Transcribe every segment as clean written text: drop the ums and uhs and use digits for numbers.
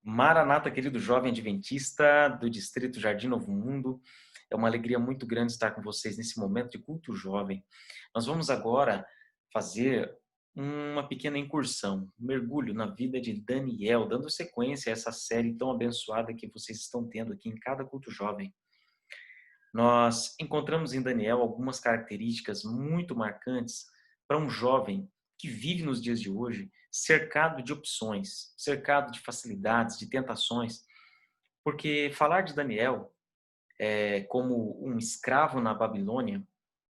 Maranata, querido jovem adventista do Distrito Jardim Novo Mundo. É uma alegria muito grande estar com vocês nesse momento de culto jovem. Nós vamos agora fazer uma pequena incursão, um mergulho na vida de Daniel, dando sequência a essa série tão abençoada que vocês estão tendo aqui em cada culto jovem. Nós encontramos em Daniel algumas características muito marcantes para um jovem que vive nos dias de hoje, cercado de opções, cercado de facilidades, de tentações, porque falar de Daniel como um escravo na Babilônia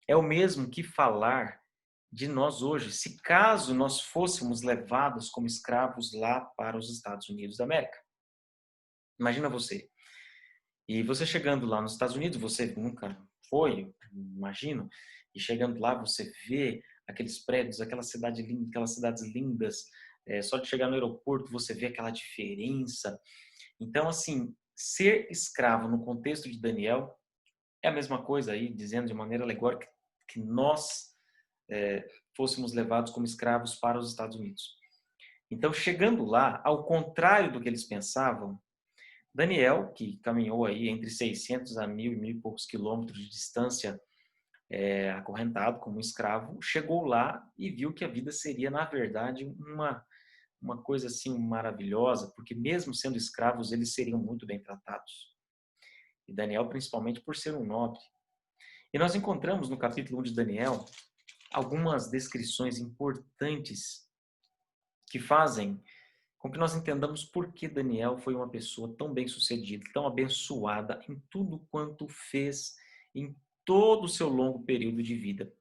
é o mesmo que falar de nós hoje, se caso nós fôssemos levados como escravos lá para os Estados Unidos da América. Imagina você. E você chegando lá nos Estados Unidos, você nunca foi, imagino, e chegando lá você vê aqueles prédios, aquelas cidades lindas, só de chegar no aeroporto você vê aquela diferença. Então, assim, ser escravo no contexto de Daniel é a mesma coisa aí, dizendo de maneira alegórica, que nós fôssemos levados como escravos para os Estados Unidos. Então, chegando lá, ao contrário do que eles pensavam, Daniel, que caminhou aí entre 600 a 1.000 e poucos quilômetros de distância, acorrentado como um escravo, chegou lá e viu que a vida seria, na verdade, uma coisa assim maravilhosa, porque mesmo sendo escravos, eles seriam muito bem tratados. E Daniel, principalmente por ser um nobre. E nós encontramos no capítulo 1 de Daniel algumas descrições importantes que fazem com que nós entendamos por que Daniel foi uma pessoa tão bem-sucedida, tão abençoada em tudo quanto fez em todo o seu longo período de vida.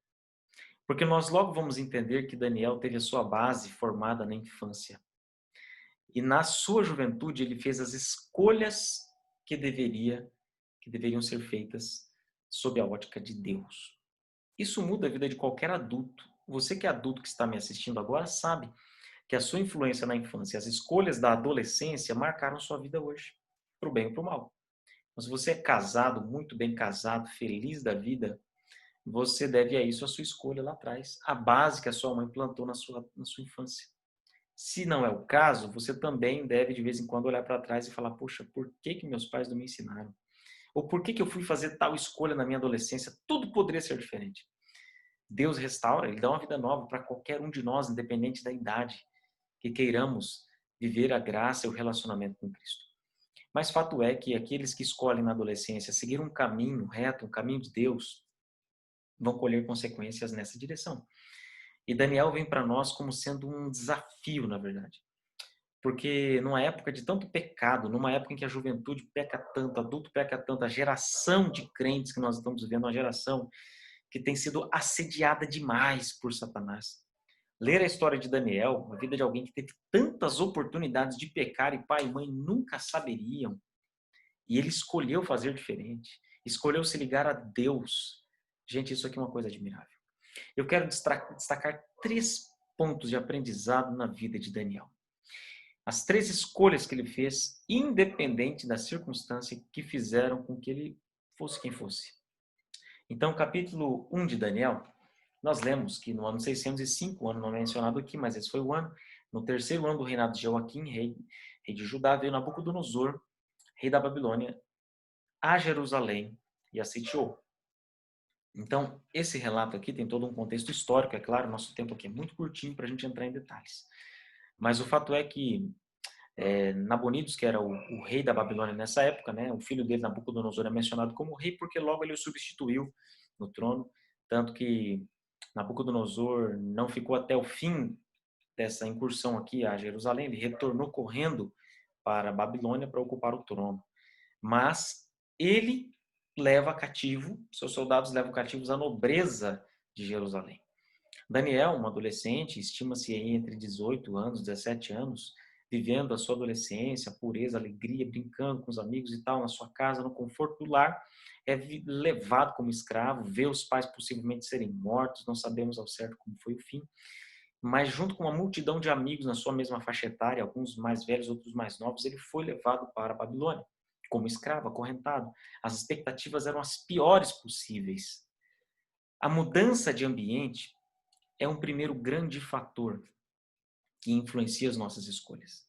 Porque nós logo vamos entender que Daniel teve a sua base formada na infância. E na sua juventude ele fez as escolhas que deveriam ser feitas sob a ótica de Deus. Isso muda a vida de qualquer adulto. Você que é adulto que está me assistindo agora sabe que a sua influência na infância, as escolhas da adolescência marcaram sua vida hoje, para o bem ou para o mal. Mas se você é casado, muito bem casado, feliz da vida, você deve a isso a sua escolha lá atrás, a base que a sua mãe plantou na sua infância. Se não é o caso, você também deve de vez em quando olhar para trás e falar, poxa, por que que meus pais não me ensinaram? Ou por que que eu fui fazer tal escolha na minha adolescência? Tudo poderia ser diferente. Deus restaura, Ele dá uma vida nova para qualquer um de nós, independente da idade, que queiramos viver a graça e o relacionamento com Cristo. Mas fato é que aqueles que escolhem na adolescência seguir um caminho reto, um caminho de Deus, vão colher consequências nessa direção. E Daniel vem para nós como sendo um desafio, na verdade. Porque numa época de tanto pecado, numa época em que a juventude peca tanto, adulto peca tanto, a geração de crentes que nós estamos vivendo, uma geração que tem sido assediada demais por Satanás. Ler a história de Daniel, a vida de alguém que teve tantas oportunidades de pecar e pai e mãe nunca saberiam, e ele escolheu fazer diferente, escolheu se ligar a Deus. Gente, isso aqui é uma coisa admirável. Eu quero destacar 3 pontos de aprendizado na vida de Daniel. As 3 escolhas que ele fez, independente da circunstância que fizeram com que ele fosse quem fosse. Então, capítulo 1 de Daniel, nós lemos que no ano 605, o ano não é mencionado aqui, mas esse foi o ano, no terceiro ano do reinado de Joaquim, rei de Judá, veio Nabucodonosor, rei da Babilônia, a Jerusalém e a sitiou. Então, esse relato aqui tem todo um contexto histórico, é claro, nosso tempo aqui é muito curtinho para a gente entrar em detalhes. Mas o fato é que Nabonidos, que era o rei da Babilônia nessa época, né, o filho dele, Nabucodonosor, é mencionado como rei porque logo ele o substituiu no trono, tanto que Nabucodonosor não ficou até o fim dessa incursão aqui a Jerusalém, ele retornou correndo para a Babilônia para ocupar o trono. Mas ele leva cativo, seus soldados levam cativos a nobreza de Jerusalém. Daniel, um adolescente, estima-se aí entre 18 anos, 17 anos, vivendo a sua adolescência, pureza, alegria, brincando com os amigos e tal, na sua casa, no conforto do lar, é levado como escravo, vê os pais possivelmente serem mortos, não sabemos ao certo como foi o fim, mas junto com uma multidão de amigos na sua mesma faixa etária, alguns mais velhos, outros mais novos, ele foi levado para a Babilônia, como escravo, acorrentado. As expectativas eram as piores possíveis. A mudança de ambiente é um primeiro grande fator que influencia as nossas escolhas.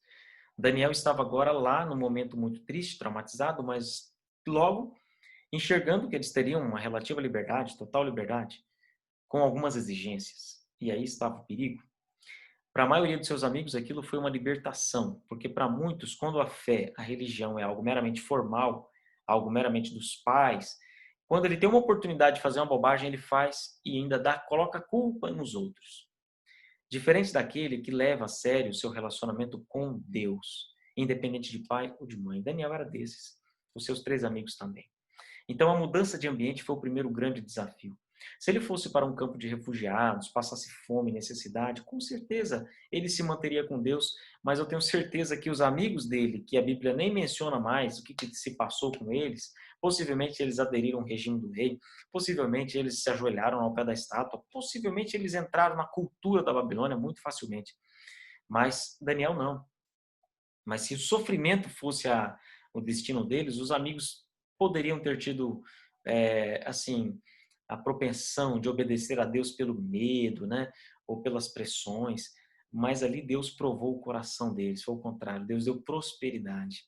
Daniel estava agora lá num momento muito triste, traumatizado, mas logo enxergando que eles teriam uma relativa liberdade, total liberdade, com algumas exigências. E aí estava o perigo. Para a maioria dos seus amigos, aquilo foi uma libertação, porque para muitos, quando a fé, a religião é algo meramente formal, algo meramente dos pais, quando ele tem uma oportunidade de fazer uma bobagem, ele faz e ainda coloca a culpa nos outros. Diferente daquele que leva a sério o seu relacionamento com Deus, independente de pai ou de mãe. Daniel era desses, os seus 3 amigos também. Então, a mudança de ambiente foi o primeiro grande desafio. Se ele fosse para um campo de refugiados, passasse fome e necessidade, com certeza ele se manteria com Deus, mas eu tenho certeza que os amigos dele, que a Bíblia nem menciona mais o que se passou com eles, possivelmente eles aderiram ao regime do rei, possivelmente eles se ajoelharam ao pé da estátua, possivelmente eles entraram na cultura da Babilônia muito facilmente. Mas Daniel não. Mas se o sofrimento fosse o destino deles, os amigos poderiam ter tido, assim, a propensão de obedecer a Deus pelo medo, né? Ou pelas pressões. Mas ali Deus provou o coração deles, foi o contrário, Deus deu prosperidade.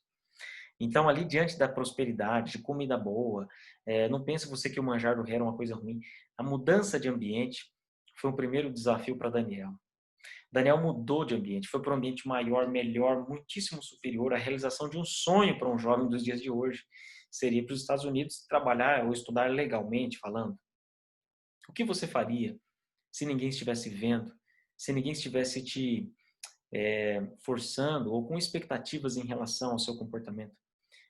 Então, ali diante da prosperidade, de comida boa, não pense você que o manjar do rei era uma coisa ruim. A mudança de ambiente foi o primeiro desafio para Daniel. Daniel mudou de ambiente, foi para um ambiente maior, melhor, muitíssimo superior à realização de um sonho para um jovem dos dias de hoje. Seria para os Estados Unidos trabalhar ou estudar legalmente falando. O que você faria se ninguém estivesse vendo, se ninguém estivesse te forçando ou com expectativas em relação ao seu comportamento?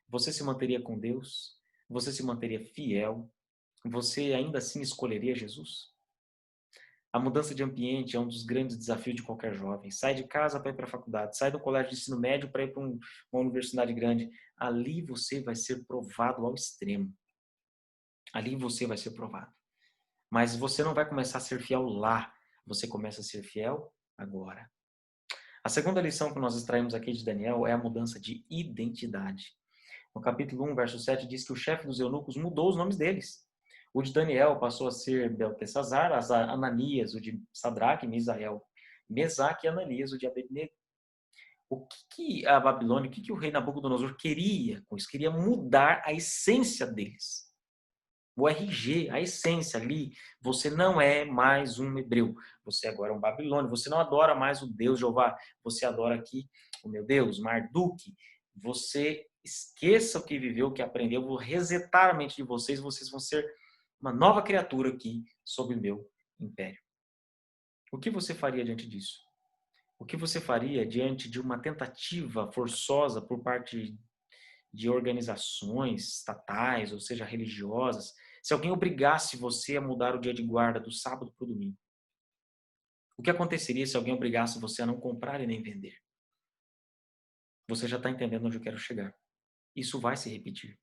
Você se manteria com Deus? Você se manteria fiel? Você ainda assim escolheria Jesus? A mudança de ambiente é um dos grandes desafios de qualquer jovem. Sai de casa para ir para a faculdade, sai do colégio de ensino médio para ir para uma universidade grande. Ali você vai ser provado ao extremo. Ali você vai ser provado. Mas você não vai começar a ser fiel lá. Você começa a ser fiel agora. A segunda lição que nós extraímos aqui de Daniel é a mudança de identidade. No capítulo 1, verso 7, diz que o chefe dos eunucos mudou os nomes deles. O de Daniel passou a ser Beltesazar, Ananias, o de Sadraque, Misael, Mesaque e Ananias, o de Abednego. O que a Babilônia, o que o rei Nabucodonosor queria com isso? Queria mudar a essência deles. O RG, a essência ali, você não é mais um hebreu, você agora é um babilônio, você não adora mais o Deus Jeová, você adora aqui o meu Deus, Marduk, você esqueça o que viveu, o que aprendeu, vou resetar a mente de vocês, vocês vão ser uma nova criatura aqui sob o meu império. O que você faria diante disso? O que você faria diante de uma tentativa forçosa por parte de organizações estatais, ou seja, religiosas, se alguém obrigasse você a mudar o dia de guarda do sábado para o domingo? O que aconteceria se alguém obrigasse você a não comprar e nem vender? Você já está entendendo onde eu quero chegar. Isso vai se repetir.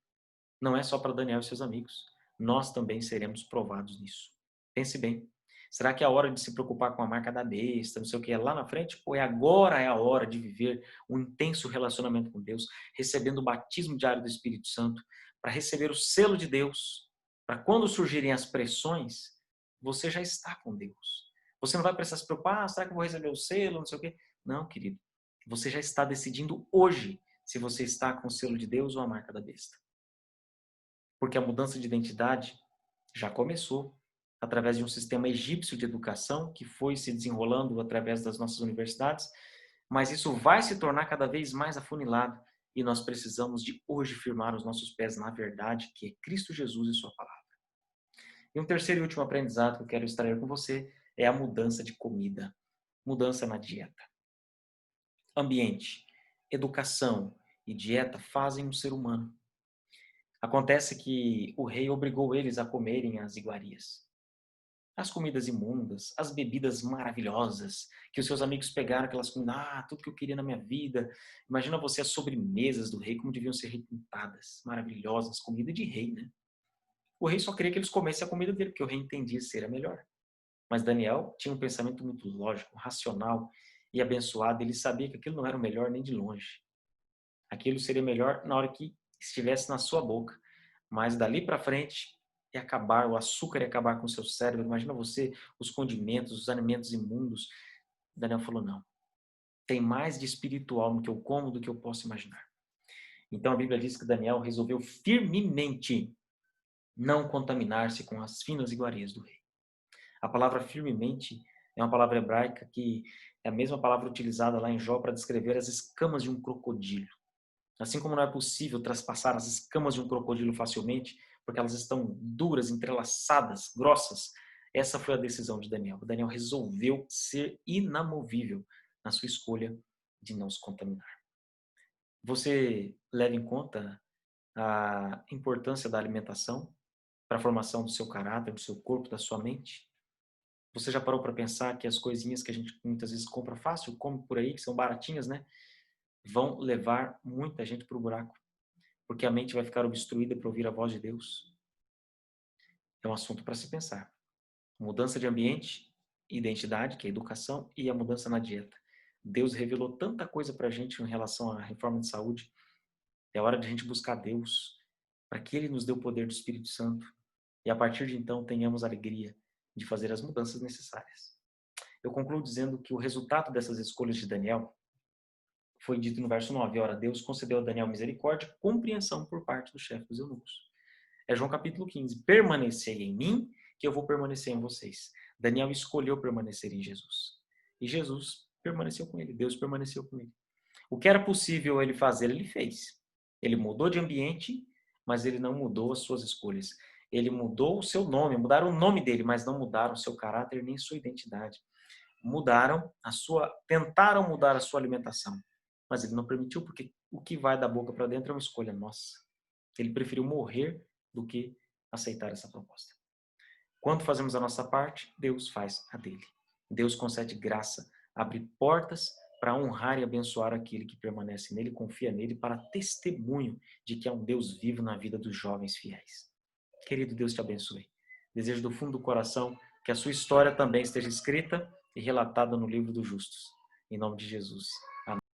Não é só para Daniel e seus amigos. Nós também seremos provados nisso. Pense bem. Será que é a hora de se preocupar com a marca da besta, não sei o que, é lá na frente? Ou agora é a hora de viver um intenso relacionamento com Deus, recebendo o batismo diário do Espírito Santo, para receber o selo de Deus, para quando surgirem as pressões, você já está com Deus. Você não vai precisar se preocupar, será que eu vou receber o selo, não sei o quê? Não, querido. Você já está decidindo hoje se você está com o selo de Deus ou a marca da besta. Porque a mudança de identidade já começou através de um sistema egípcio de educação que foi se desenrolando através das nossas universidades, mas isso vai se tornar cada vez mais afunilado e nós precisamos de hoje firmar os nossos pés na verdade, que é Cristo Jesus e sua palavra. E um terceiro e último aprendizado que eu quero extrair com você é a mudança de comida, mudança na dieta. Ambiente, educação e dieta fazem um ser humano. Acontece que o rei obrigou eles a comerem as iguarias. As comidas imundas, as bebidas maravilhosas, que os seus amigos pegaram aquelas comidas, tudo que eu queria na minha vida. Imagina você as sobremesas do rei, como deviam ser requintadas, maravilhosas, comida de rei, né? O rei só queria que eles comessem a comida dele, porque o rei entendia ser a melhor. Mas Daniel tinha um pensamento muito lógico, racional e abençoado. Ele sabia que aquilo não era o melhor nem de longe. Aquilo seria melhor na hora que estivesse na sua boca. Mas dali para frente, ia acabar, o açúcar ia acabar com o seu cérebro. Imagina você, os condimentos, os alimentos imundos. Daniel falou, não. tem mais de espiritual no que eu como do que eu posso imaginar. Então a Bíblia diz que Daniel resolveu firmemente não contaminar-se com as finas iguarias do rei. A palavra firmemente é uma palavra hebraica que é a mesma palavra utilizada lá em Jó para descrever as escamas de um crocodilo. Assim como não é possível traspassar as escamas de um crocodilo facilmente, porque elas estão duras, entrelaçadas, grossas, essa foi a decisão de Daniel. Daniel resolveu ser inamovível na sua escolha de não se contaminar. Você leva em conta a importância da alimentação para a formação do seu caráter, do seu corpo, da sua mente? Você já parou para pensar que as coisinhas que a gente muitas vezes compra fácil, come por aí, que são baratinhas, né? Vão levar muita gente para o buraco, porque a mente vai ficar obstruída para ouvir a voz de Deus? É um assunto para se pensar. Mudança de ambiente, identidade, que é educação, e a mudança na dieta. Deus revelou tanta coisa para a gente em relação à reforma de saúde. É hora de a gente buscar Deus, para que Ele nos dê o poder do Espírito Santo, e a partir de então tenhamos a alegria de fazer as mudanças necessárias. Eu concluo dizendo que o resultado dessas escolhas de Daniel foi dito no verso 9. Ora, Deus concedeu a Daniel misericórdia e compreensão por parte do chefe dos eunucos. É João capítulo 15. Permanecei em mim, que eu vou permanecer em vocês. Daniel escolheu permanecer em Jesus. E Jesus permaneceu com ele. Deus permaneceu com ele. O que era possível ele fazer, ele fez. Ele mudou de ambiente, mas ele não mudou as suas escolhas. Ele mudou o seu nome, mudaram o nome dele, mas não mudaram o seu caráter nem sua identidade. Tentaram mudar a sua alimentação, mas ele não permitiu, porque o que vai da boca para dentro é uma escolha nossa. Ele preferiu morrer do que aceitar essa proposta. Quando fazemos a nossa parte, Deus faz a dele. Deus concede graça, abre portas para honrar e abençoar aquele que permanece nele, confia nele, para testemunho de que há um Deus vivo na vida dos jovens fiéis. Querido, Deus te abençoe. Desejo do fundo do coração que a sua história também esteja escrita e relatada no livro dos justos. Em nome de Jesus.